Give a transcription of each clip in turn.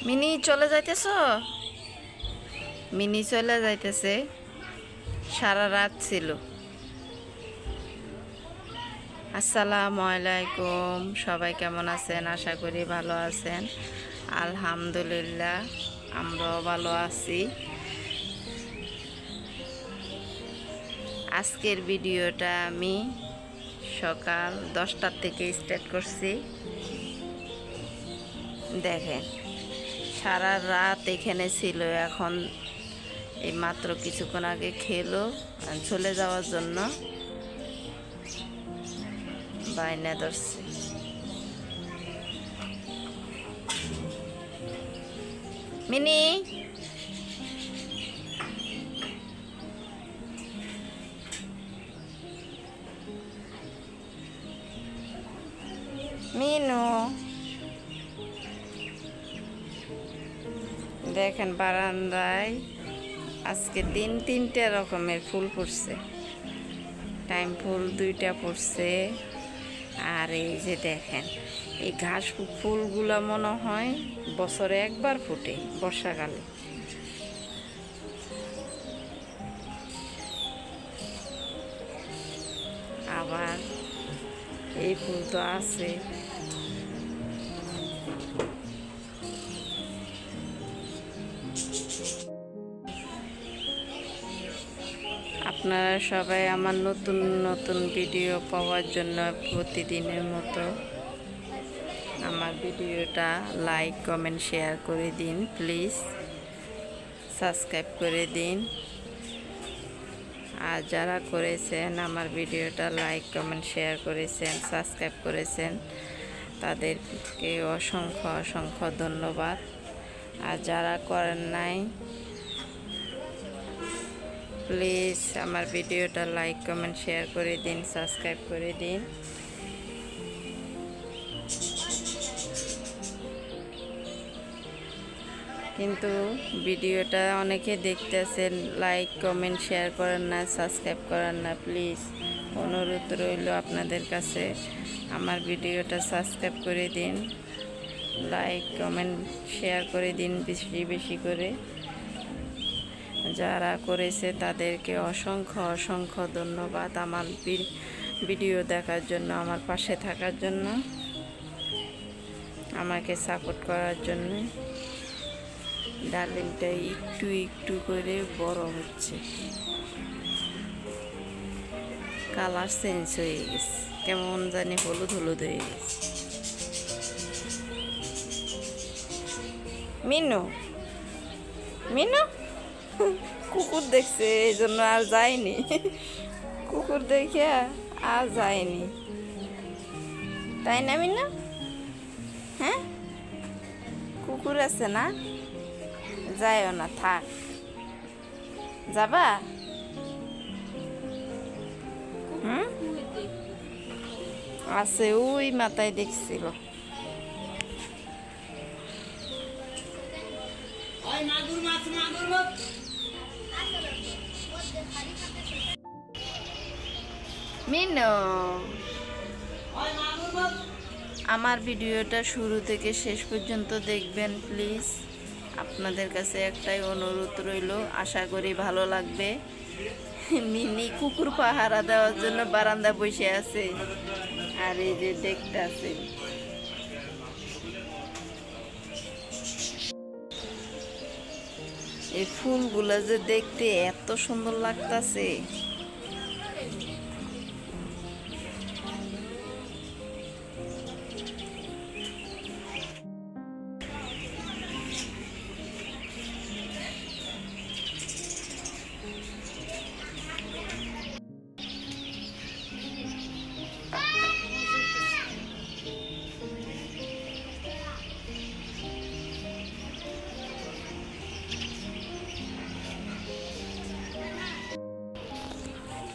Mini চলে যাইতেছ? Mini চলে যাইতেছে, সারা রাত ছিল। আসসালামু আলাইকুম, সবাই কেমন আছেন? আশা করি ভালো আছেন। আলহামদুলিল্লাহ, আমরাও ভালো আছি। আজকের ভিডিওটা আমি সকাল 10টার থেকে স্টার্ট করছি। দেখেন, সারা রাত এখানে ছিল। এখন এই মাত্র কিছুক্ষণ আগে খেলো, চলে যাওয়ার জন্য বাইনা ধরছে। মিনি মিনু, দেখেন বারান্দায় আজকে তিনটা রকমের ফুল ফুটছে। টাইম ফুল 2টা ফুটছে। আর এই যে দেখেন, এই ঘাস ফুলগুলো মনে হয় বছরে একবার ফুটে, বর্ষাকালে। আবার এই ফুল তো আছে। আপনারা সবাই আমার নতুন নতুন ভিডিও পাওয়ার জন্য প্রতিদিনের মতো আমার ভিডিওটা লাইক কমেন্ট শেয়ার করে দিন প্লিজ, সাবস্ক্রাইব করে দিন। আর যারা করেছেন আমার ভিডিওটা লাইক কমেন্ট শেয়ার করেছেন, সাবস্ক্রাইব করেছেন, তাদেরকে অসংখ্য অসংখ্য ধন্যবাদ। আর যারা করেন নাই, প্লিজ আমার ভিডিওটা লাইক কমেন্ট শেয়ার করে দিন, সাবস্ক্রাইব করে দিন। কিন্তু ভিডিওটা অনেকে দেখতেছেন, লাইক কমেন্ট শেয়ার করেন না, সাবস্ক্রাইব করেন না। প্লিজ অনুরোধ রইল আপনাদের কাছে, আমার ভিডিওটা সাবস্ক্রাইব করে দিন, লাইক কমেন্ট শেয়ার করে দিন বেশি বেশি করে। যারা করেছে তাদেরকে অসংখ্য অসংখ্য ধন্যবাদ আমার ভিডিও দেখার জন্য, আমার পাশে থাকার জন্য, আমাকে সাপোর্ট করার জন্য। ডালিমটা একটু একটু করে বড় হচ্ছে, কালার চেঞ্জ হয়ে গেছে, কেমন জানি হলুদ হলুদ হয়ে গেছে। মিনু মিনু কুকুর দেখছে, এই জন্য আর যায়নি। কুকুর দেখে আর যায়নি, তাই না মিনু? হ্যাঁ, কুকুর আছে না, যাইও না, থাক। যাবা? আছে, ওই মাথায় দেখছিল। মিনু, আমার ভিডিওটা শুরু থেকে শেষ পর্যন্ত দেখবেন প্লিজ। আপনাদের কাছে একটাই অনুরোধ রইল, আশা করি ভালো লাগবে। মিনি কুকুর পাহারা দেওয়ার জন্য বারান্দা বসে আছে, আর এই যে দেখতে আছে। এই ফুলগুলো যে দেখতে এত সুন্দর লাগতাছে।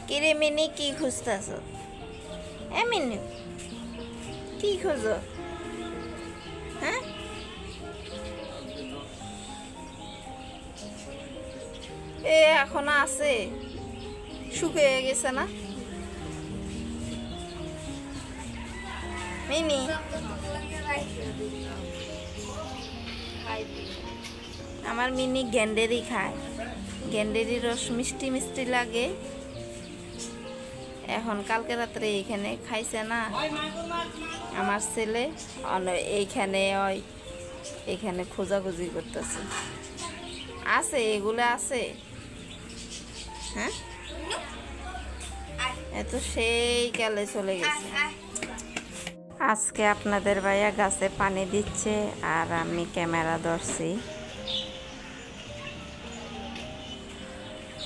কিরে মিনি, কি খুঁজতেছ? এ মিনি, কি খোঁজ? হ্যাঁ, এ এখনো আছে, শুকিয়ে গেছে না মিনি? আমার মিনি গেন্ডেরি খায়, গেন্ডেরি রস মিষ্টি মিষ্টি লাগে। এখন কালকে রাত্রে এইখানে খাইছে না আমার ছেলে, এইখানে ওই এখানে খোঁজাখুঁজি করতেছে। আছে এগুলো আছে, হ্যাঁ এত সেই কালে চলে গেছে। আজকে আপনাদের ভাইয়া গাছে পানি দিচ্ছে আর আমি ক্যামেরা ধরছি।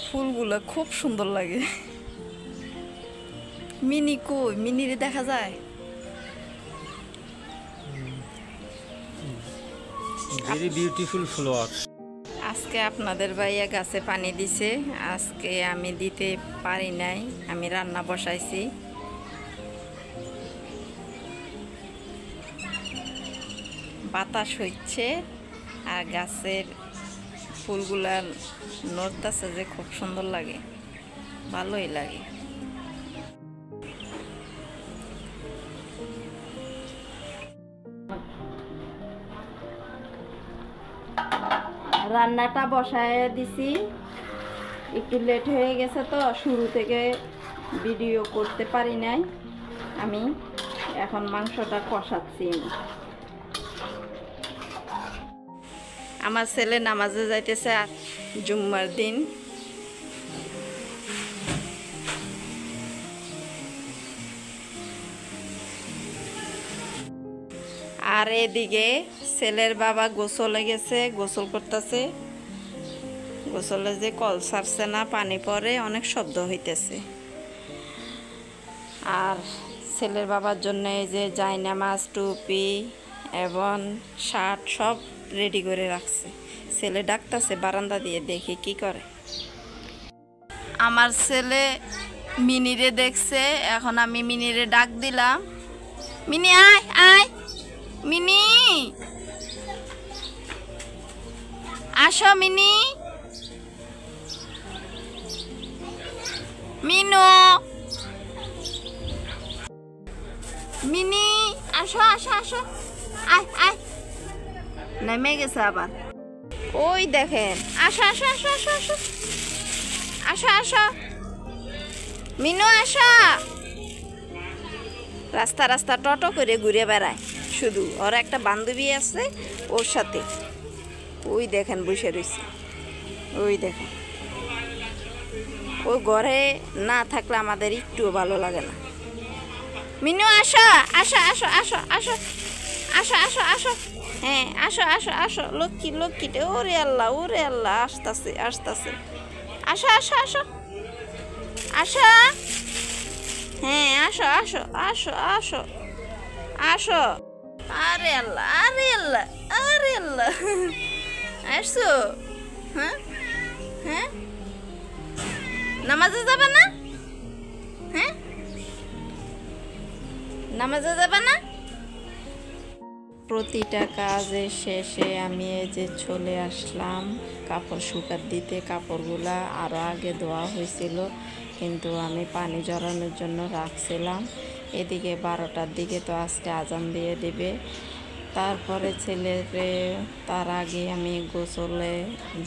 ফুলগুলো খুব সুন্দর লাগে। মিনি কই, মিনিরে দেখা যায়? Very beautiful flower. আজকে আপনাদের ভাইয়া গাছে পানি দিছে, আজকে আমি দিতে পারি নাই, আমি রান্না বসাইছি। বাতাস হচ্ছে আর গাছের ফুলগুলা নড়তেছে যে খুব সুন্দর লাগে, ভালোই লাগে। রান্নাটা বসায় দিছি, একটু লেট হয়ে গেছে তো শুরু থেকে ভিডিও করতে পারি নাই আমি। এখন মাংসটা কষাচ্ছি। আমার ছেলে নামাজে যাইতেছে জুম্মার দিন। আর এদিকে ছেলের বাবা গোসলে গেছে, গোসল করতেছে। গোসলে যে কল ছাড়ছে না, পানি পরে অনেক শব্দ হইতেছে। আর ছেলের বাবার জন্য এই যে জায়নামাজ, টুপি এবং শার্ট সব রেডি করে রাখছে। ছেলে ডাকতেছে বারান্দা দিয়ে, দেখি কি করে। আমার ছেলে মিনিরে দেখছে, এখন আমি মিনিরে ডাক দিলাম, মিনি আয় আয়, মিনি আসো, মিনি মিনু, মিনি আসো আসো আসো, আয় আয়, নেমে গেছে আবার। ওই দেখেন, আসো আসো আসো আসো আসো আসো আসো, মিনু আসো। রাস্তা রাস্তা টোটো করে ঘুরে বেড়ায় শুধু, ওর একটা বান্ধবী আছে ওর সাথে। ওই দেখেন বসে রয়েছে, ওই দেখেন। ওই ঘরে না থাকলে আমাদের একটুও ভালো লাগে না। মিনু আসো আসো আসো আসো আসো আসো আসো আসো, হ্যাঁ আসো আসো আসো, লক্ষ্মী লক্ষ্মীটা, ওরে আল্লাহ ওরে আল্লাহ, আসতেছে আসতেছে, আসো আসো আসো আসো, হ্যাঁ আসো আসো আসো আসো আসো। আরে আল্লাহ আরে আল্লাহ আরে আল্লাহ, আসছো? হ্যাঁ হ্যাঁ, নামাজে যাবে না? হ্যাঁ নামাজে যাবে না? প্রতিটা কাজের শেষে আমি এই যে চলে আসলাম কাপড় শুকাত দিতে। কাপড়গুলা আরও আগে ধোয়া হয়েছিল, কিন্তু আমি পানি জড়ানোর জন্য রাখছিলাম। এদিকে 12টার দিকে তো আজকে আজান দিয়ে দেবে। তারপরে ছেলেরে তার আগে আমি গোসলে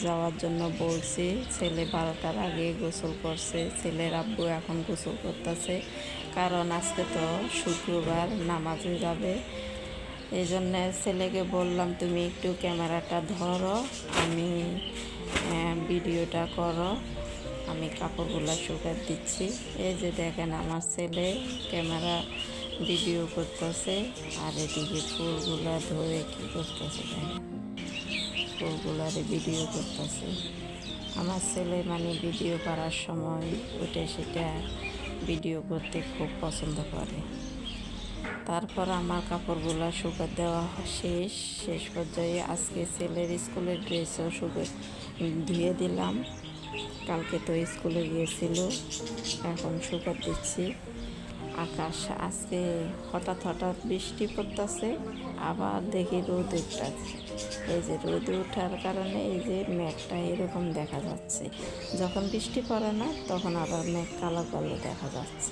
যাওয়ার জন্য বলছি। ছেলে 12টার আগে গোসল করছে। ছেলের আব্বু এখন গোসল করতেছে, কারণ আজকে তো শুক্রবার, নামাজে যাবে। এই জন্যে ছেলেকে বললাম তুমি একটু ক্যামেরাটা ধরো, আমি ভিডিওটা করো, আমি কাপড়গুলো শুকাতে দিচ্ছি। এই যে দেখেন আমার ছেলে ক্যামেরা ভিডিও করতেছে, আর এদিকে ফুলগুলা ধরে কি করতেছে দেখেন, ফুলগুলারে ভিডিও করতেছে। আমার ছেলে মানে ভিডিও করার সময় ওইটা সেটা ভিডিও করতে খুব পছন্দ করে। তারপর আমার কাপড়গুলো শুকাতে দেওয়া শেষ পর্যায়ে আজকে ছেলের স্কুলের ড্রেসও ধুয়ে দিলাম। কালকে তো স্কুলে গিয়েছিল, এখন শুকাতে দিচ্ছি। আকাশ আজকে হঠাৎ হঠাৎ বৃষ্টি পড়তেছে, আবার দেখি রোদ উঠতেছে। এই যে রোদ ওঠার কারণে এই যে মেঘটা এরকম দেখা যাচ্ছে। যখন বৃষ্টি পড়ে না তখন আবার মেঘ কালো কালো দেখা যাচ্ছে।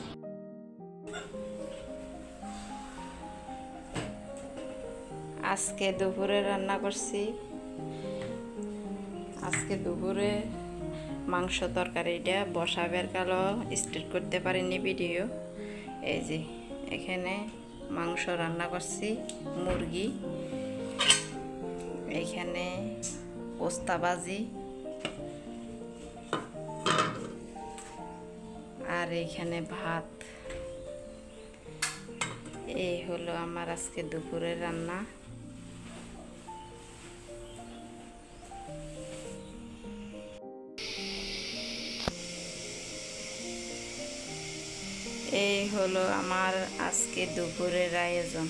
আজকে দুপুরে রান্না করছি আজকে দুপুরে মাংস তরকারিটা বসাবের কালো স্টার্ট করতে পারিনি ভিডিও। এই যে এখানে মাংস রান্না করছি, মুরগি, এইখানে পোস্তা ভাজি, আর এইখানে ভাত। এই হলো আমার আজকে দুপুরের রান্না। এই হলো আমার আজকে দুপুরের আয়োজন।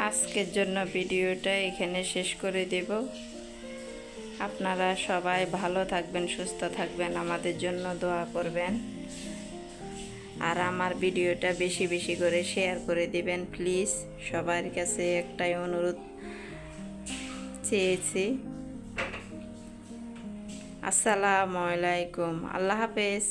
আজকের জন্য ভিডিওটা এখানে শেষ করে দেব। আপনারা সবাই ভালো থাকবেন, সুস্থ থাকবেন, আমাদের জন্য দোয়া করবেন, আর আমার ভিডিওটা বেশি বেশি করে শেয়ার করে দিবেন প্লিজ। সবার কাছে একটাই অনুরোধ চেয়েছি। আসসালামু আলাইকুম, আল্লাহ হাফেজ।